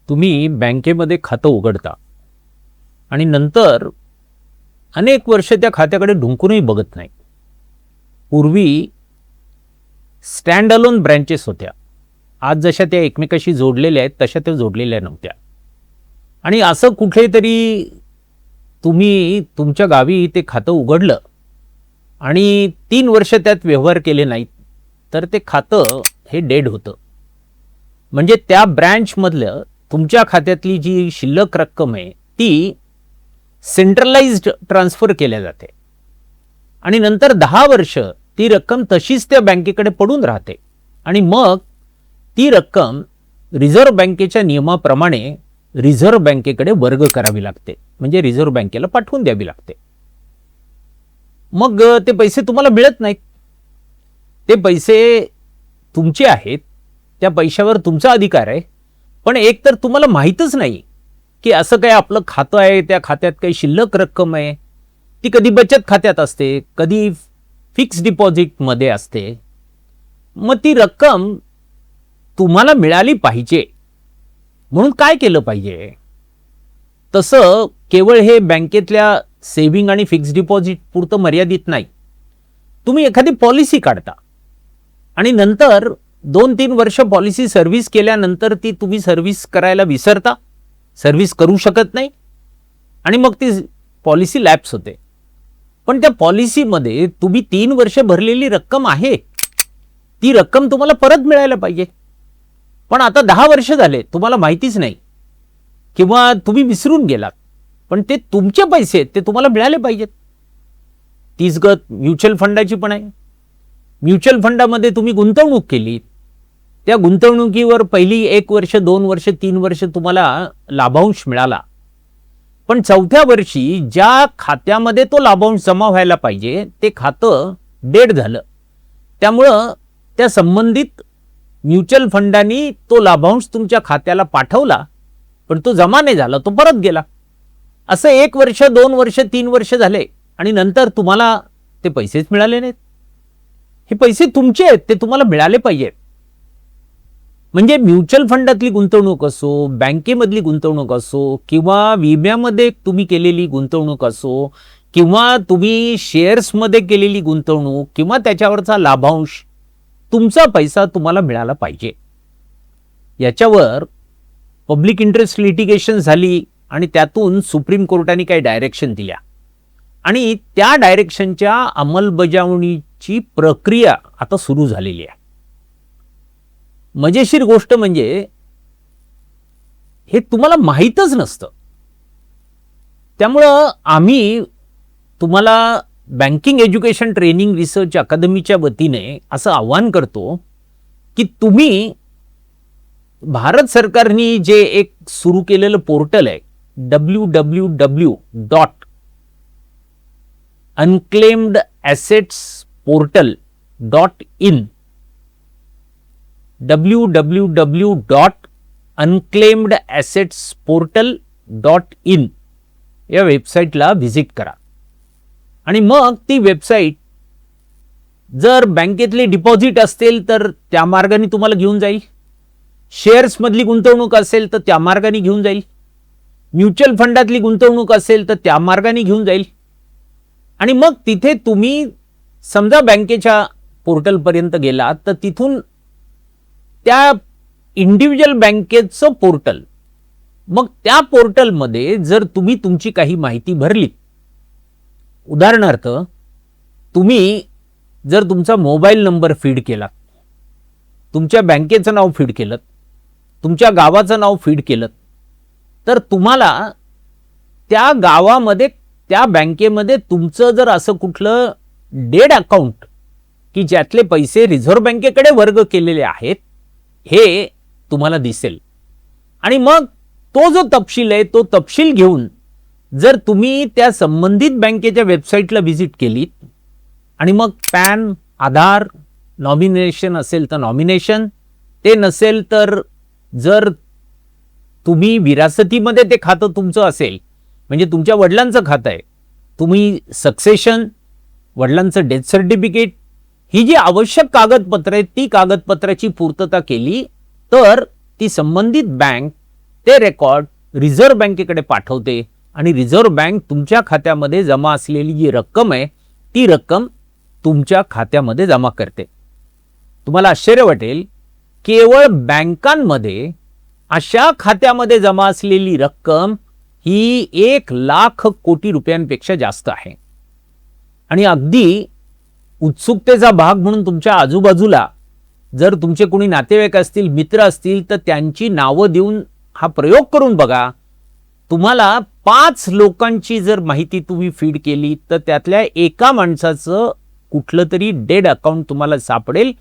तुम्ही बँकेमध्ये खातं उघडता आणि नंतर अनेक वर्ष त्या खात्याकडे ढुंकूनही बघत नाही. पूर्वी स्टँड अलोन ब्रँचेस होत्या. आज जशा त्या एकमेकाशी जोडलेल्या आहेत तशा त्या जोडलेल्या नव्हत्या. आणि असं कुठेतरी तुम्ही तुमच्या गावी ते खातं उघडलं आणि 3 वर्ष त्यात व्यवहार केले नाहीत तर ते खातं हे डेड होतं. म्हणजे त्या ब्रँचमधलं तुमच्या खात्यातली जी शिल्लक रक्कम आहे ती सेंट्रलाइज्ड ट्रान्सफर केल्या जाते आणि नंतर 10 वर्ष ती रक्कम तशीच त्या बँकेकडे पडून राहते आणि मग ती रक्कम रिझर्व्ह बँकेच्या नियमाप्रमाणे रिझर्व्ह बँकेकडे वर्ग करावी लागते. म्हणजे रिझर्व्ह बँकेला पाठवून द्यावी लागते. मग ते पैसे तुम्हाला मिळत नाहीत. ते पैसे तुमचे आहेत, त्या पैशावर तुमचा अधिकार आहे, पण एक तर तुम्हाला माहीतच नाही की असं काय आपलं खातं आहे, त्या खात्यात काही शिल्लक रक्कम आहे. ती कधी बचत खात्यात असते, कधी फिक्स डिपॉझिटमध्ये असते. मग ती रक्कम तुम्हाला मिळाली पाहिजे म्हणून काय केलं पाहिजे? तसं केवळ हे बँकेतल्या सेव्हिंग आणि फिक्स डिपॉझिट पुरतं मर्यादित नाही. तुम्ही एखादी पॉलिसी काढता आणि नंतर 2-3 वर्ष पॉलिसी सर्व्हिस केल्यानंतर ती तुम्ही सर्व्हिस करायला विसरता, सर्व्हिस करू शकत नाही आणि मग ती पॉलिसी लॅप्स होते. पण त्या पॉलिसीमध्ये तुम्ही 3 वर्ष भरलेली रक्कम आहे, ती रक्कम तुम्हाला परत मिळायला पाहिजे. पण आता 10 वर्ष झाले, तुम्हाला माहितीच नाही किंवा तुम्ही विसरून गेलात, पण ते तुमचे पैसे ते तुम्हाला मिळाले पाहिजेत. तीच गत म्युच्युअल फंडाची पण आहे. म्युच्युअल फंडामध्ये तुम्ही गुंतवणूक केली, त्या गुंतवणुकीवर पहिली 1 वर्ष 2 वर्ष 3 वर्ष तुम्हाला लाभांश मिळाला, पण 4थ्या वर्षी ज्या खात्यामध्ये तो लाभांश जमा व्हायला पाहिजे ते खातं डेड झालं. त्यामुळं त्या संबंधित म्युच्युअल फंडांनी तो लाभांश तुमच्या खात्याला पाठवला, पण तो जमा नाही झाला, तो परत गेला. असं 1 वर्ष 2 वर्ष 3 वर्ष झाले आणि नंतर तुम्हाला ते पैसेच मिळाले नाहीत. हे पैसे तुमचे आहेत, ते तुम्हाला मिळाले पाहिजेत. म्हणजे म्युच्युअल फंडातली गुंतवणूक असो, बँकेमधली गुंतवणूक असो किंवा विम्यामध्ये तुम्ही केलेली गुंतवणूक असो किंवा तुम्ही शेअर्समध्ये केलेली गुंतवणूक किंवा त्याच्यावरचा लाभांश, तुमचा पैसा तुम्हाला मिळाला पाहिजे. याच्यावर पब्लिक इंटरेस्ट लिटिगेशन झाली आणि त्यातून सुप्रीम कोर्टाने काही डायरेक्शन दिल्या आणि त्या डायरेक्शनच्या अंमलबजावणीची प्रक्रिया आता सुरू झालेली आहे. मजेशीर गोष्ट म्हणजे हे तुम्हाला माहीतच नसतं. त्यामुळं आम्ही तुम्हाला बँकिंग एज्युकेशन ट्रेनिंग रिसर्च अकादमीच्या वतीने असं आवाहन करतो की तुम्ही भारत सरकारने जे एक सुरू केलेलं पोर्टल आहे www.unclaimedassetsportal.in www.unclaimedassetsportal.in या वेबसाईटला व्हिजिट करा आणि मग ती वेबसाईट जर बँकेतले डिपॉझिट असतील तर त्या मार्गाने तुम्हाला घेऊन जाईल, शेअर्समधली गुंतवणूक असेल तर त्या मार्गाने घेऊन जाईल, म्युच्युअल फंडातली गुंतवणूक असेल तर त्या मार्गाने घेऊन जाईल आणि मग तिथे तुम्ही समजा बँकेच्या पोर्टलपर्यंत गेलात तर तिथून त्या इंडिव्हिज्युअल बँकेचं पोर्टल, मग त्या पोर्टलमध्ये जर तुम्ही तुमची काही माहिती भरली, उदाहरणार्थ तुम्ही जर तुमचा मोबाईल नंबर फीड केला, तुमच्या बँकेचं नाव फीड केलं, तुमच्या गावाचं नाव फीड केलं, तर तुम्हाला त्या गावामध्ये त्या बँकेमध्ये तुमचं जर असं कुठलं डेड अकाउंट की ज्यातले पैसे रिझर्व्ह बँकेकडे वर्ग केलेले आहेत हे तुम्हाला दिसेल. आणि मग तो जो तपशील आहे तो तपशील घेऊन जर तुम्ही त्या संबंधित बँकेच्या वेबसाईटला व्हिजिट केलीत आणि मग पॅन, आधार, नॉमिनेशन असेल तर नॉमिनेशन, ते नसेल तर जर तुम्ही विरासतीमध्ये ते खातं तुमचं असेल, म्हणजे तुमच्या वडिलांचं खातं आहे, तुम्ही सक्सेशन, वडिलांचं डेथ सर्टिफिकेट, ही जी आवश्यक कागदपत्र आहेत ती कागदपत्राची पूर्तता केली तर ती संबंधित बँक ते रेकॉर्ड रिझर्व्ह बँकेकडे पाठवते आणि रिझर्व्ह बँक तुमच्या खात्यामध्ये जमा असलेली जी रक्कम आहे ती रक्कम तुमच्या खात्यामध्ये जमा करते. तुम्हाला आश्चर्य वाटेल, केवळ बँकांमध्ये अशा खात्यामध्ये जमा असलेली रक्कम ही 1,00,000 कोटी रुपयांपेक्षा जास्त आहे. आणि अगदी उत्सुकतेचा भाग म्हणून तुमच्या आजूबाजूला जर तुमचे कोणी नातेवाईक असतील, मित्र असतील, तर त्यांची नावं देऊन हा प्रयोग करून बघा. तुम्हाला 5 लोकांची जर माहिती तुम्ही फीड केली तर त्यातल्या एका माणसाचं कुठलं तरी डेड अकाउंट तुम्हाला सापडेल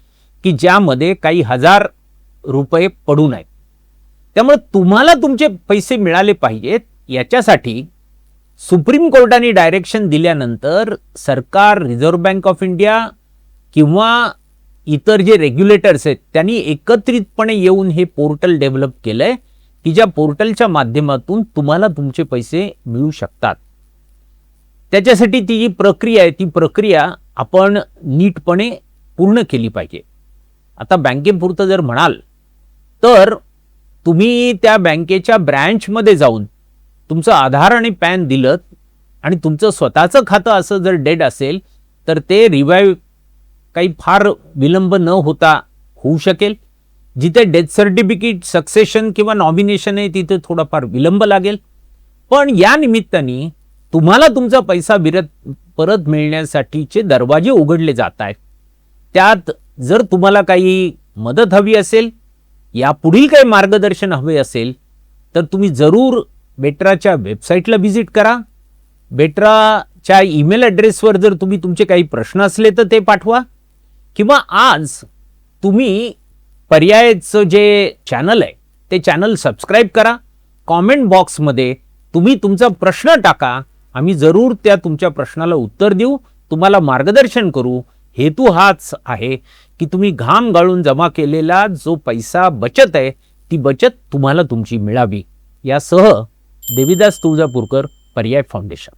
की ज्यामध्ये काही हजार रुपये पडून आहेत. त्यामुळे तुम्हाला तुमचे पैसे मिळाले पाहिजेत याच्यासाठी सुप्रीम कोर्टाने डायरेक्शन दिल्यानंतर सरकार, रिझर्व्ह बँक ऑफ इंडिया किंवा इतर जे रेग्युलेटर्स आहेत त्यांनी एकत्रितपणे येऊन हे पोर्टल डेव्हलप केलंय की ज्या पोर्टलच्या माध्यमातून तुम्हाला तुमचे पैसे मिळू शकतात. त्याच्यासाठी ती जी प्रक्रिया आहे ती प्रक्रिया आपण नीटपणे पूर्ण केली पाहिजे. आता बँकेपुरतं जर म्हणाल तर तुम्ही त्या बँकेच्या ब्रँचमध्ये जाऊन तुमचं आधार आणि पॅन दिलं आणि तुमचं स्वतःचं खातं असं जर डेड असेल तर ते रिवाईव्ह काही फार विलंब न होता होऊ शकेल. जिथे डेथ सर्टिफिकेट, सक्सेशन किंवा नॉमिनेशन आहे तिथे थोडाफार विलंब लागेल. पण या निमित्ताने तुम्हाला तुमचा पैसा परत मिळण्यासाठीचे दरवाजे उघडले जात आहेत. त्यात जर तुम्हाला काही मदत हवी असेल, यापुढील काही मार्गदर्शन हवे असेल तर तुम्ही जरूर बेटराच्या वेबसाईटला व्हिजिट करा. बेटराच्या ईमेल ॲड्रेसवर जर तुम्ही तुमचे काही प्रश्न असले तर ते पाठवा, किंवा आज तुम्ही पर्यायचं जे चॅनल आहे ते चॅनल सबस्क्राईब करा. कॉमेंट बॉक्समध्ये तुम्ही तुमचा प्रश्न टाका. आम्ही जरूर त्या तुमच्या प्रश्नाला उत्तर देऊ, तुम्हाला मार्गदर्शन करू. हेतू हाच आहे की तुम्ही घाम गाळून जमा केलेला जो पैसा बचत आहे ती बचत तुम्हाला तुमची मिळावी. यासह देविदास तुळजापूरकर, पर्याय फाउंडेशन.